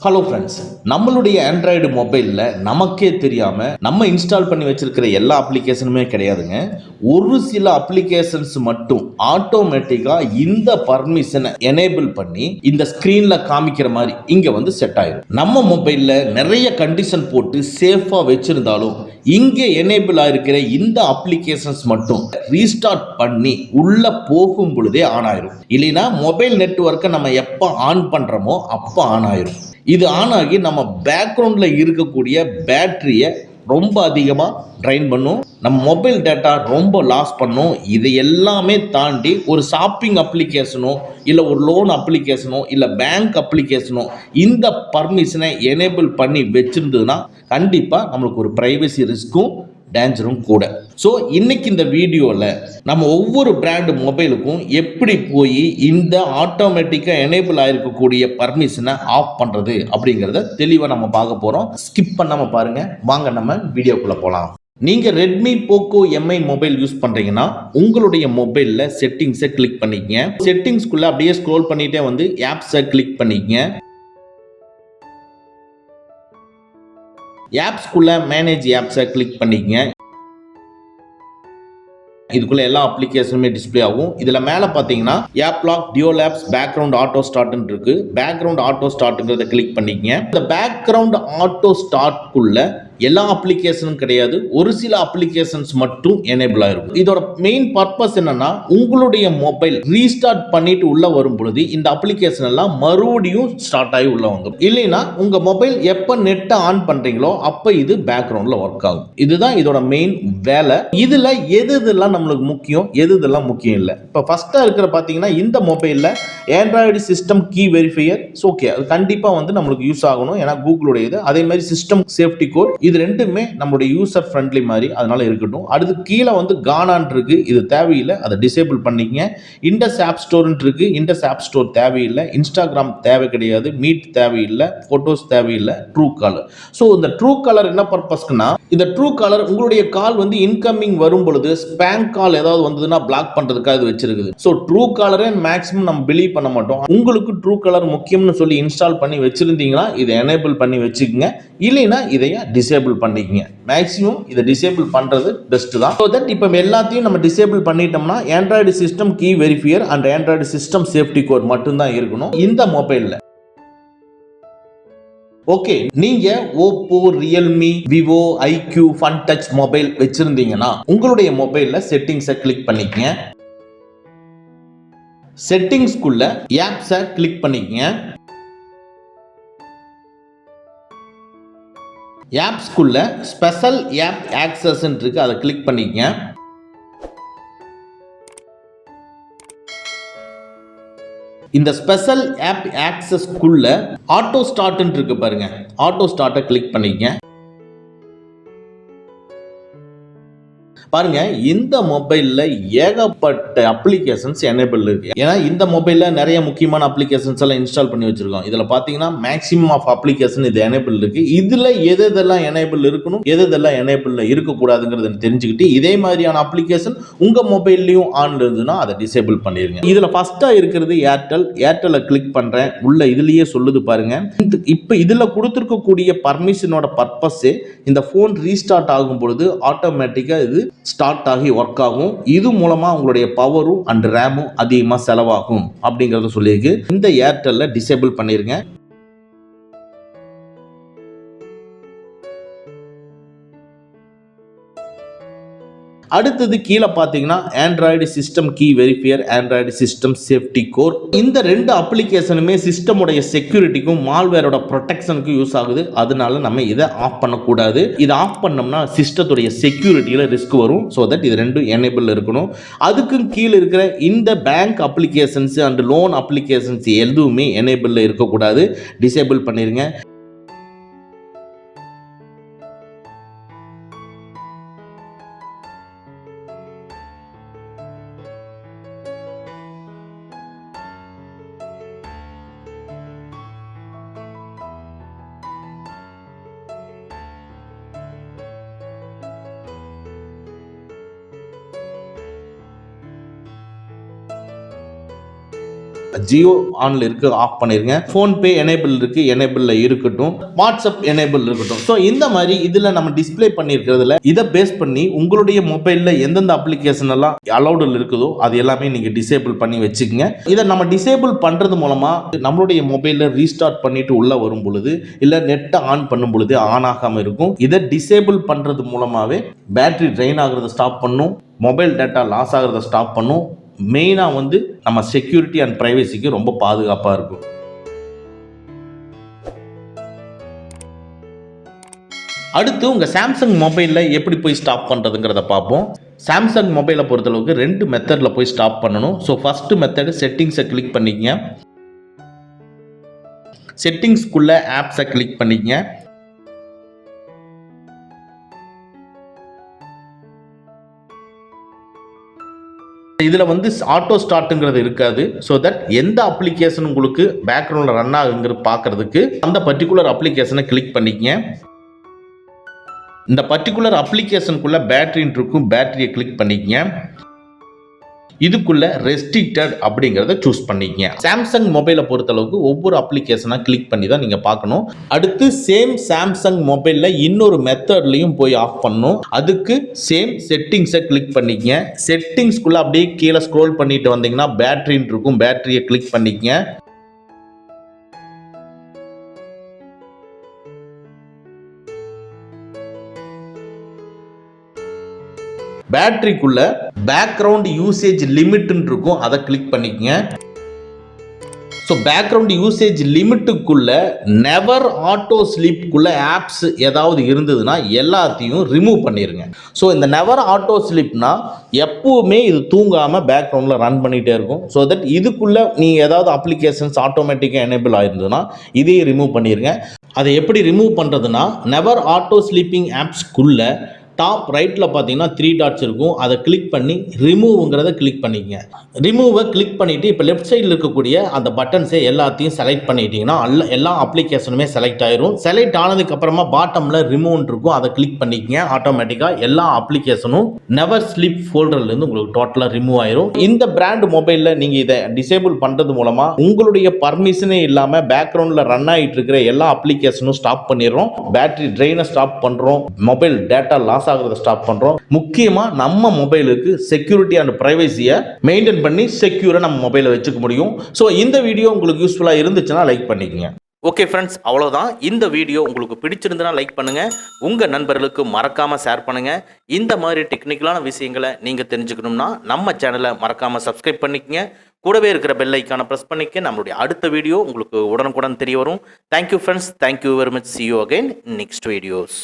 Hello friends, நம்மளுடைய Android மொபைலில் நமக்கே தெரியாமல் நம்ம இன்ஸ்டால் பண்ணி வச்சிருக்கிற எல்லா அப்ளிகேஷனுமே கிடையாதுங்க. ஒரு சில அப்ளிகேஷன்ஸ் மட்டும் ஆட்டோமேட்டிக்காக இந்த பர்மிஷனை எனேபிள் பண்ணி இந்த ஸ்க்ரீனில் காமிக்கிற மாதிரி இங்கே வந்து செட் ஆயிடும். நம்ம மொபைலில் நிறைய கண்டிஷன் போட்டு சேஃபாக வச்சிருந்தாலும் இங்கே எனேபிள் ஆகிருக்கிற இந்த அப்ளிகேஷன்ஸ் மட்டும் ரீஸ்டார்ட் பண்ணி உள்ள போகும் பொழுதே ஆன் ஆயிரும். இல்லைன்னா மொபைல் நெட்வொர்க்கை நம்ம எப்போ ஆன் பண்ணுறோமோ அப்போ ஆன் ஆயிரும். இது ஆன் ஆகி நம்ம பேக்ரவுண்டில் இருக்கக்கூடிய பேட்டரியை ரொம்ப அதிகமாக ட்ரைன் பண்ணும், நம்ம மொபைல் டேட்டா ரொம்ப லாஸ் பண்ணும். இதை எல்லாமே தாண்டி ஒரு ஷாப்பிங் அப்ளிகேஷனோ இல்லை ஒரு லோன் அப்ளிகேஷனோ இல்லை பேங்க் அப்ளிகேஷனோ இந்த பர்மிஷனை எனேபிள் பண்ணி வச்சிருந்ததுன்னா கண்டிப்பாக நம்மளுக்கு ஒரு ப்ரைவசி ரிஸ்க்கும் டேஞ்சரும் கூட. ஸோ இன்னைக்கு இந்த வீடியோவில் நம்ம ஒவ்வொரு பிராண்டு மொபைலுக்கும் எப்படி போய் இந்த ஆட்டோமேட்டிக்காக எனேபிள் ஆகிருக்கக்கூடிய பர்மிஷனை ஆஃப் பண்ணுறது அப்படிங்கிறத தெளிவாக நம்ம பார்க்க போகிறோம். ஸ்கிப் பண்ணாமல் பாருங்கள். வாங்க நம்ம வீடியோக்குள்ளே போகலாம். நீங்கள் Redmi Poco Mi mobile use பண்ணுறீங்கன்னா உங்களுடைய மொபைலில் செட்டிங்ஸை கிளிக் பண்ணிக்கங்க. செட்டிங்ஸ்குள்ளே அப்படியே ஸ்க்ரோல் பண்ணிகிட்டே வந்து ஆப்ஸை கிளிக் பண்ணிக்கங்க. ஆப்ஸ்குள்ள மேனேஜ் ஆப்ஸை கிளிக் பண்ணிக்கங்க. இதுக்குள்ள எல்லா அப்ளிகேஷனுமே டிஸ்பிளே ஆகும். இதுல மேல பாத்தீங்கன்னா app lock, dual apps, background auto ஸ்டார்ட்னு இருக்கு. பேக்ரவுண்ட் ஆட்டோ ஸ்டார்ட்ங்கிறத கிளிக் பண்ணிக்கங்க. இந்த பேக்ரவுண்ட் ஆட்டோ ஸ்டார்ட்குள்ள எல்லா அப்ளிகேஷனும் கிடையாது, ஒரு சில அப்ளிகேஷன்ஸ் மட்டும் எனேபிள் ஆயிருக்கும். இதோட மெயின் பர்பஸ் என்னன்னா உங்களுடைய மொபைல் ரீஸ்டார்ட் பண்ணிட்டு உள்ள வரும் பொழுது இந்த அப்ளிகேஷன் எல்லாம் மறுபடியும் ஸ்டார்ட் ஆகி உள்ள வந்துடும். இல்லைன்னா உங்க மொபைல் எப்ப நெட்டை ஆன் பண்றீங்களோ அப்ப இது பேக்ரவுண்ட்ல ஒர்க் ஆகும். இதுதான் இதோட மெயின் வேலை. இதுல எதெல்லாம் நம்மளுக்கு முக்கியம், எதெல்லாம் முக்கியம் இல்லை. இப்போ ஃபர்ஸ்டா இருக்கிற பாத்தீங்கன்னா இந்த மொபைல்ல Android system key verifier okay, அது கண்டிப்பா வந்து நம்மளுக்கு யூஸ் ஆகணும், ஏன்னா கூகுளுடைய இது. அதே மாதிரி சிஸ்டம் சேஃப்டி கோட், இது ரெண்டுமே நம்மளுடைய யூசர் ஃப்ரெண்ட்லி மாதிரி, அதனால இருக்கட்டும். அடுத்து கீழே வந்து கானான் இருக்கு, இது தேவையில்லை, அதை டிசேபிள் பண்ணிக்கங்க. இண்டஸ் ஆப் ஸ்டோர் இருக்கு, இண்டஸ் ஆப் ஸ்டோர் தேவையில்லை. இன்ஸ்டாகிராம் தேவை கிடையாது, மீட் தேவையில்லை, போட்டோஸ் தேவையில்லை. ட்ரூ காலர், ஸோ இந்த ட்ரூ காலர் என்ன பர்பஸ்க்குன்னா இந்த ட்ரூ காலர் உங்களுடைய கால் வந்து இன்கமிங் வரும் பொழுது ஸ்பேம் கால் ஏதாவது வந்ததுன்னா பிளாக் பண்றதுக்காக இது வச்சிருக்குது. ஸோ ட்ரூ காலரே மேக்ஸிமம் நம்ம பிலீவ் பண்ண மாட்டோம். உங்களுக்கு ட்ரூ காலர் முக்கியம்னு சொல்லி இன்ஸ்டால் பண்ணி வச்சிருந்தீங்கன்னா இதை எனேபிள் பண்ணி வச்சுக்கோங்க. இல்லைன்னா இதைய டிசேபிள் பண்ணிக்கங்க. மேக்ஸிமம் இதை டிசேபிள் பண்றது பெஸ்ட் தான். ஸோ தட் இப்போ எல்லாத்தையும் நம்ம டிசேபிள் பண்ணிட்டோம்னா android system key verifier and android system safety code மட்டும்தான் இருக்கணும் இந்த மொபைல்ல. ஓகே, நீங்க Oppo, Realme, Vivo, iQOO, Funtouch mobile வச்சிருந்தீங்கன்னா உங்களுடைய மொபைல்ல செட்டிங்ஸை கிளிக் பண்ணிக்கங்க. செட்டிங்ஸ்குள்ள ஆப்ஸை கிளிக் பண்ணிக்கங்க. ஆப்ஸ்குள்ள ஸ்பெஷல் ஆப் ஆக்சஸ் இருக்கு, அதை கிளிக் பண்ணிக்கங்க. இந்த ஸ்பெஷல் ஆப் ஆக்சஸ்க்குள்ள ஆட்டோ ஸ்டார்ட் இருக்கு பாருங்க, ஆட்டோ ஸ்டார்ட்டை கிளிக் பண்ணிக்கங்க. பாருங்க, இந்த மொபைல்ல ஏகப்பட்ட அப்ளிகேஷன்ஸ் எனேபிள் இருக்கு. ஏன்னா இந்த மொபைல்ல நிறைய முக்கியமான அப்ளிகேஷன்ஸ் எல்லாம் இன்ஸ்டால் பண்ணி வச்சிருக்கோம். இதுல பாத்தீங்கன்னா மேக்ஸிமம் ஆஃப் அப்ளிகேஷன் இது எனேபிள் இருக்கு. இதுல எதெல்லாம் எனேபிள் இருக்கணும், எதெல்லாம் எனேபிள் இருக்கக்கூடாதுங்கிறத தெரிஞ்சுக்கிட்டு இதே மாதிரியான அப்ளிகேஷன் உங்க மொபைல்லையும் ஆன்ல இருந்ததுன்னா அதை டிசேபிள் பண்ணிருங்க. இதுல ஃபர்ஸ்டா இருக்கிறது ஏர்டெல். ஏர்டெல்லை கிளிக் பண்றேன். உள்ள இதுலயே சொல்லுது பாருங்க. இப்ப இதுல கொடுத்திருக்கக்கூடிய பர்மிஷனோட பர்பஸ் இந்த போன் ரீஸ்டார்ட் ஆகும் பொழுது ஆட்டோமேட்டிக்கா இது ஸ்டார்ட் ஆகி ஒர்க் ஆகும். இது மூலமா உங்களுடைய பவரும் அண்ட் ரேமும் அதிகமா செலவாகும் அப்படிங்கறத சொல்லியிருக்கு. இந்த ஏர்டெல்ல டிசேபிள் பண்ணிருங்க. அடுத்தது கீழே பார்த்தீங்கன்னா Android system key verifier, Android system safety code. இந்த ரெண்டு அப்ளிகேஷனுமே சிஸ்டமுடைய செக்யூரிட்டிக்கும் மால்வேரோட ப்ரொடெக்ஷனுக்கும் யூஸ் ஆகுது. அதனால நம்ம இதை ஆஃப் பண்ணக்கூடாது. இதை ஆஃப் பண்ணோம்னா சிஸ்டத்துடைய செக்யூரிட்டியில் ரிஸ்க் வரும். ஸோ தட் இது ரெண்டும் எனேபிள் இருக்கணும். அதுக்கும் கீழே இருக்கிற இந்த bank applications and loan applications எதுவுமே எனேபிள் இருக்கக்கூடாது, டிசேபிள் பண்ணிருங்க. ஜியோ ஆன்ல இருக்கு, ஆஃப் பண்ணிருங்க. ஃபோன்பே எனேபிள் இருக்கு, எனேபிள்ல இருக்கட்டும். வாட்ஸ்அப் எனேபிள் இருக்கட்டும். ஸோ இந்த மாதிரி இதுல நம்ம டிஸ்பிளே பண்ணியிருக்கிறதுல இதை பேஸ் பண்ணி உங்களுடைய மொபைல்ல எந்தெந்த அப்ளிகேஷன் எல்லாம் அலௌடில் இருக்குதோ அது எல்லாமே நீங்க டிசேபிள் பண்ணி வச்சுக்கோங்க. இதை நம்ம டிசேபிள் பண்றது மூலமா நம்மளுடைய மொபைல்ல ரீஸ்டார்ட் பண்ணிட்டு உள்ள வரும் பொழுது இல்ல நெட்டை ஆன் பண்ணும் பொழுது ஆன் ஆகாம இருக்கும். இதை டிசேபிள் பண்றது மூலமாவே பேட்டரி ட்ரெயின் ஆகுறத ஸ்டாப் பண்ணும், மொபைல் டேட்டா லாஸ் ஆகுறத ஸ்டாப் பண்ணும். மெயினா வந்து நம்ம செக்யூரிட்டி அண்ட் பிரைவசிக்கு ரொம்ப பாதுகாப்பா இருக்கும். அடுத்து உங்க சாம்சங் மொபைல்ல எப்படி போய் ஸ்டாப் பண்றதுங்கிறத பார்ப்போம். சாம்சங் மொபைலை பொறுத்தளவுக்கு 2 மெத்தட்ல போய் ஸ்டாப் பண்ணணும். ஸோ ஃபர்ஸ்ட் மெத்தட் செட்டிங்ஸை கிளிக் பண்ணிக்கங்க. செட்டிங்ஸ்குள்ள ஆப்ஸை கிளிக் பண்ணிக்கங்க. இதில் வந்து ஆட்டோ ஸ்டார்ட்டுங்கிறது இருக்காது. ஸோ தட் எந்த அப்ளிகேஷன் உங்களுக்கு பேக்ரவுண்டில் ரன் ஆகுங்கிறது பார்க்கறதுக்கு அந்த பர்டிகுலர் அப்ளிகேஷனை கிளிக் பண்ணிக்கங்க. இந்த பர்டிகுலர் அப்ளிகேஷனுக்குள்ள பேட்டரின்னு இருக்கும், பேட்டரியை கிளிக் பண்ணிக்கங்க. இதுக்குள்ள ரெஸ்ட்ரிக்டட் அப்படிங்கிறத சூஸ் பண்ணிக்கங்க. சாம்சங் மொபைலை பொறுத்தளவுக்கு ஒவ்வொரு அப்ளிகேஷனாக கிளிக் பண்ணி தான் நீங்கள் பார்க்கணும். அடுத்து சேம் சாம்சங் மொபைலில் இன்னொரு மெத்தட்லையும் போய் ஆஃப் பண்ணணும். அதுக்கு சேம் செட்டிங்ஸை கிளிக் பண்ணிக்கங்க. செட்டிங்ஸ்குள்ள அப்படியே கீழே ஸ்க்ரோல் பண்ணிட்டு வந்தீங்கன்னா பேட்டரின்னு இருக்கும், பேட்டரியை கிளிக் பண்ணிக்கங்க. பேட்டரிக்குள்ள பேக்ரவுண்ட் யூசேஜ் லிமிட்னு இருக்கும், அதை கிளிக் பண்ணிக்கங்க. ஸோ பேக்ரவுண்ட் யூசேஜ் லிமிட்டுக்குள்ள நெவர் ஆட்டோ ஸ்லீப்புக்குள்ள ஆப்ஸ் ஏதாவது இருந்ததுன்னா எல்லாத்தையும் ரிமூவ் பண்ணிடுங்க. ஸோ இந்த நெவர் ஆட்டோ ஸ்லீப்னா எப்பவுமே இது தூங்காமல் பேக்ரவுண்டில் ரன் பண்ணிகிட்டே இருக்கும். ஸோ தட் இதுக்குள்ளே நீங்கள் ஏதாவது அப்ளிகேஷன்ஸ் ஆட்டோமேட்டிக்காக எனேபிள் ஆயிருந்ததுன்னா இதையும் ரிமூவ் பண்ணிடுங்க. அதை எப்படி ரிமூவ் பண்ணுறதுன்னா நெவர் ஆட்டோ ஸ்லீப்பிங் ஆப்ஸ்க்குள்ள டாப் ரைட்டில் பார்த்தீங்கன்னா 3 டாட்ஸ் இருக்கும், அதை கிளிக் பண்ணி ரிமூவ்ங்கிறத கிளிக் பண்ணிக்கங்க. ரிமூவை கிளிக் பண்ணிவிட்டு இப்போ லெஃப்ட் சைடில் இருக்கக்கூடிய அந்த பட்டன்ஸை எல்லாத்தையும் செலக்ட் பண்ணிட்டீங்கன்னா எல்லா அப்ளிகேஷனுமே செலக்ட் ஆயிரும். செலக்ட் ஆனதுக்கப்புறமா பாட்டமில் ரிமூவ்னு இருக்கும், அதை கிளிக் பண்ணிக்கங்க. ஆட்டோமேட்டிக்காக எல்லா அப்ளிகேஷனும் நெவர் ஸ்லீப் ஃபோல்டர்லேருந்து உங்களுக்கு டோட்டலாக ரிமூவ் ஆயிரும். இந்த பிராண்ட் மொபைலில் நீங்கள் இதை டிசேபிள் பண்ணுறது மூலமாக உங்களுடைய பர்மிஷனே இல்லாமல் பேக்ரவுண்டில் ரன் ஆகிட்டு இருக்கிற எல்லா அப்ளிகேஷனும் ஸ்டாப் பண்ணிடுறோம், பேட்டரி ட்ரெயினை ஸ்டாப் பண்ணுறோம், மொபைல் டேட்டா லாஸ் ஆகிறத ஸ்டாப் பண்றோம். முக்கியமா நம்ம மொபைலுக்கு செக்யூரிட்டி அண்ட் பிரைவசியை மெயின்டைன் பண்ணி செக்யூரா நம்ம மொபைலை வச்சுக்க முடியும். ஸோ இந்த வீடியோ உங்களுக்கு யூஸ்ஃபுல்லா இருந்துச்சுன்னா லைக் பண்ணிக்கங்க. ஓகே ஃப்ரெண்ட்ஸ், அவ்வளோதான். இந்த வீடியோ உங்களுக்கு பிடிச்சிருந்தனா லைக் பண்ணுங்க, உங்க நண்பர்களுக்கு மறக்காம ஷேர் பண்ணுங்க. இந்த மாதிரி டெக்னிக்கலான விஷயங்களை நீங்க தெரிஞ்சுக்கணும்னா நம்ம சேனலை மறக்காம சப்ஸ்கிரைப் பண்ணிக்கங்க. கூடவே இருக்கிற பெல் ஐக்கானை ப்ரெஸ் பண்ணிக்க நம்மளுடைய அடுத்த வீடியோ உங்களுக்கு உடனுக்குடன் தெரிய வரும். Thank you friends, thank you very much. See you again next videos.